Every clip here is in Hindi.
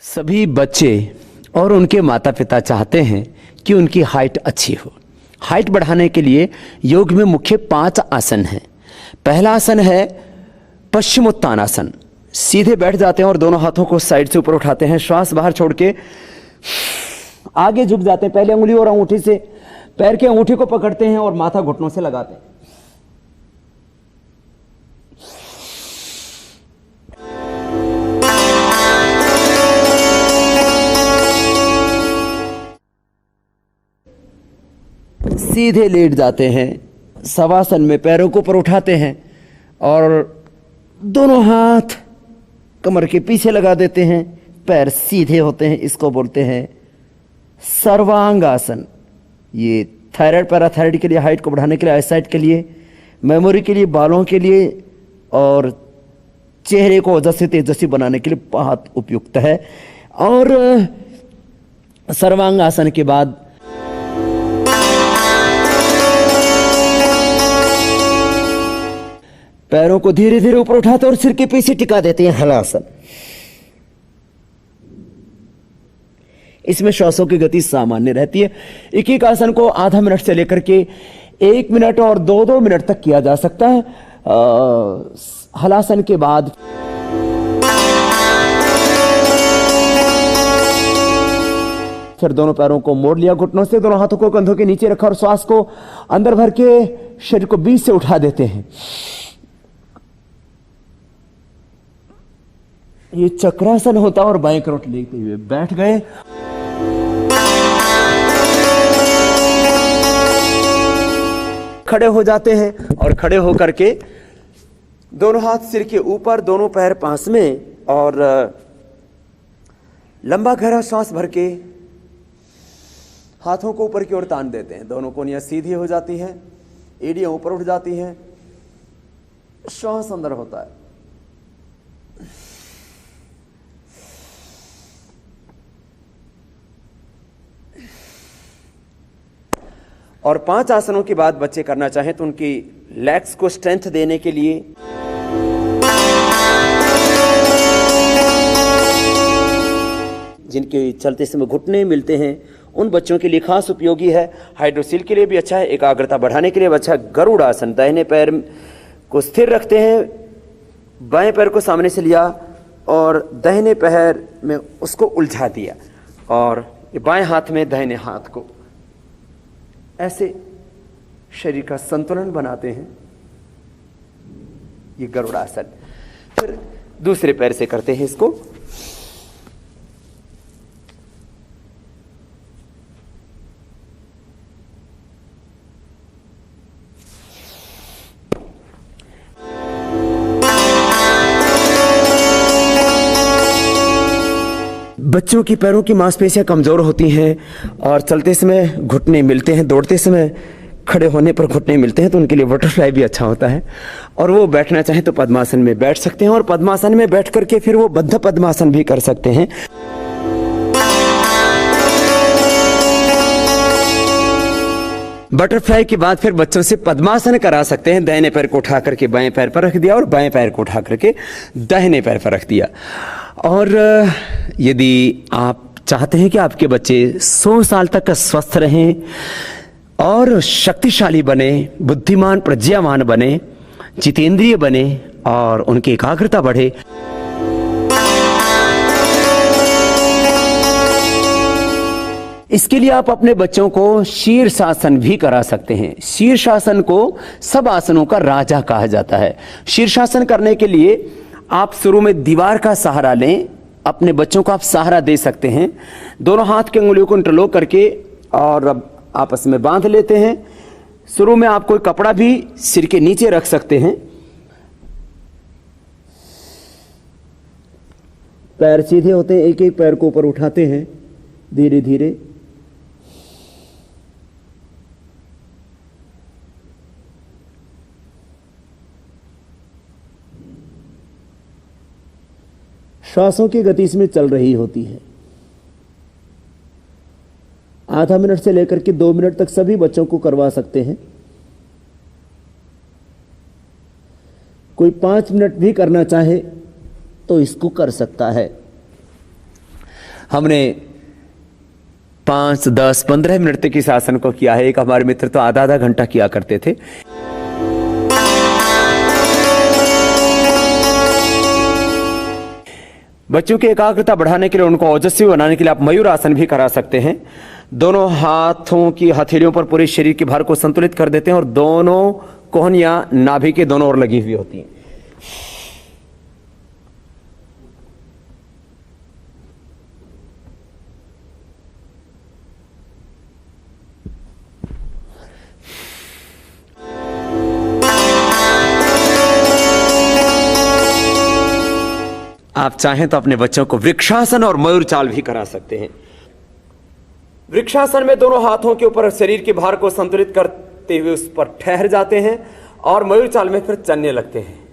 सभी बच्चे और उनके माता पिता चाहते हैं कि उनकी हाइट अच्छी हो। हाइट बढ़ाने के लिए योग में मुख्य 5 आसन हैं। पहला आसन है पश्चिमोत्तानासन। सीधे बैठ जाते हैं और दोनों हाथों को साइड से ऊपर उठाते हैं, श्वास बाहर छोड़ के आगे झुक जाते हैं। पहले उंगली और अंगूठी से पैर की अंगूठी को पकड़ते हैं और माथा घुटनों से लगाते हैं। सीधे लेट जाते हैं। शवासन में पैरों को ऊपर उठाते हैं और दोनों हाथ कमर के पीछे लगा देते हैं। पैर सीधे होते हैं, इसको बोलते हैं सर्वांगासन। ये थायराइड पैराथायराइड के लिए, हाइट को बढ़ाने के लिए, आईसाइट के लिए, मेमोरी के लिए, बालों के लिए और चेहरे को ओजस्वी तेजस्वी बनाने के लिए बहुत उपयुक्त है। और सर्वांगासन के बाद पैरों को धीरे धीरे ऊपर उठाते और सिर के पीछे टिका देते हैं, हलासन। इसमें श्वासों की गति सामान्य रहती है। एक एक आसन को आधा मिनट से लेकर के 1 मिनट और 2-2 मिनट तक किया जा सकता है। हलासन के बाद फिर दोनों पैरों को मोड़ लिया घुटनों से, दोनों हाथों को कंधों के नीचे रखा और श्वास को अंदर भर के शरीर को बीच से उठा देते हैं। ये चक्रासन होता है और बाएं करोट लेते हुए बैठ गए। खड़े हो जाते हैं और खड़े होकर के दोनों हाथ सिर के ऊपर, दोनों पैर पास में और लंबा गहरा सांस भर के हाथों को ऊपर की ओर तान देते हैं। दोनों कोहनियां सीधी हो जाती हैं, एड़ियां ऊपर उठ जाती हैं, श्वास अंदर होता है। और 5 आसनों के बाद बच्चे करना चाहें तो उनकी लेग्स को स्ट्रेंथ देने के लिए जिनके चलते समय घुटने मिलते हैं, उन बच्चों के लिए खास उपयोगी है। हाइड्रोसील के लिए भी अच्छा है, एकाग्रता बढ़ाने के लिए भी अच्छा है। गरुड़ आसन। दाहिने पैर को स्थिर रखते हैं, बाएं पैर को सामने से लिया और दाहिने पैर में उसको उलझा दिया और बाएं हाथ में दाहिने हाथ को ऐसे शरीर का संतुलन बनाते हैं। ये गरुड़ासन। फिर दूसरे पैर से करते हैं इसको। बच्चों की पैरों की मांसपेशियां कमजोर होती हैं और चलते समय घुटने मिलते हैं, दौड़ते समय खड़े होने पर घुटने मिलते हैं, तो उनके लिए बटरफ्लाई भी अच्छा होता है। और वो बैठना चाहें तो पद्मासन में बैठ सकते हैं और पद्मासन में बैठ करके फिर वो बद्ध पद्मासन भी कर सकते हैं। बटरफ्लाई के बाद फिर बच्चों से पद्मासन करा सकते हैं। दाहिने पैर को उठा करके बाएं पैर पर रख दिया और बाएं पैर को उठा करके दाहिने पैर पर रख दिया। और यदि आप चाहते हैं कि आपके बच्चे 100 साल तक स्वस्थ रहें और शक्तिशाली बने, बुद्धिमान प्रज्ञावान बने, जितेंद्रिय बने और उनकी एकाग्रता बढ़े, इसके लिए आप अपने बच्चों को शीर्षासन भी करा सकते हैं। शीर्षासन को सब आसनों का राजा कहा जाता है। शीर्षासन करने के लिए आप शुरू में दीवार का सहारा लें। अपने बच्चों को आप सहारा दे सकते हैं। दोनों हाथ की उंगलियों को इंटरलॉक करके और अब आपस में बांध लेते हैं। शुरू में आप कोई कपड़ा भी सिर के नीचे रख सकते हैं। पैर सीधे होते हैं, एक एक पैर को ऊपर उठाते हैं धीरे धीरे। श्वासों की गति इसमें चल रही होती है। आधा मिनट से लेकर के 2 मिनट तक सभी बच्चों को करवा सकते हैं। कोई 5 मिनट भी करना चाहे तो इसको कर सकता है। हमने 5, 10, 15 मिनट तक इस आसन को किया है। एक हमारे मित्र तो आधा आधा घंटा किया करते थे। बच्चों की एकाग्रता बढ़ाने के लिए, उनको ओजस्वी बनाने के लिए आप मयूर आसन भी करा सकते हैं। दोनों हाथों की हथेलियों पर पूरे शरीर के भार को संतुलित कर देते हैं और दोनों कोहनियां नाभि के दोनों ओर लगी हुई होती हैं। आप चाहें तो अपने बच्चों को वृक्षासन और मयूर चाल भी करा सकते हैं। वृक्षासन में दोनों हाथों के ऊपर शरीर के भार को संतुलित करते हुए उस पर ठहर जाते हैं और मयूर चाल में फिर चलने लगते हैं।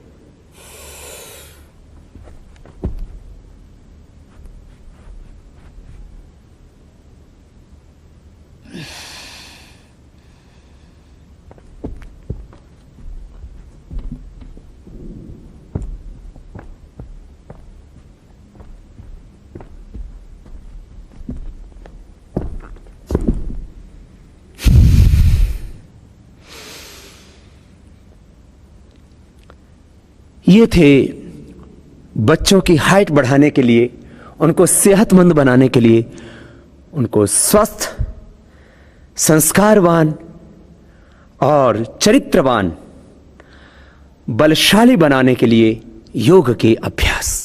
ये थे बच्चों की हाइट बढ़ाने के लिए, उनको सेहतमंद बनाने के लिए, उनको स्वस्थ, संस्कारवान और चरित्रवान, बलशाली बनाने के लिए योग के अभ्यास।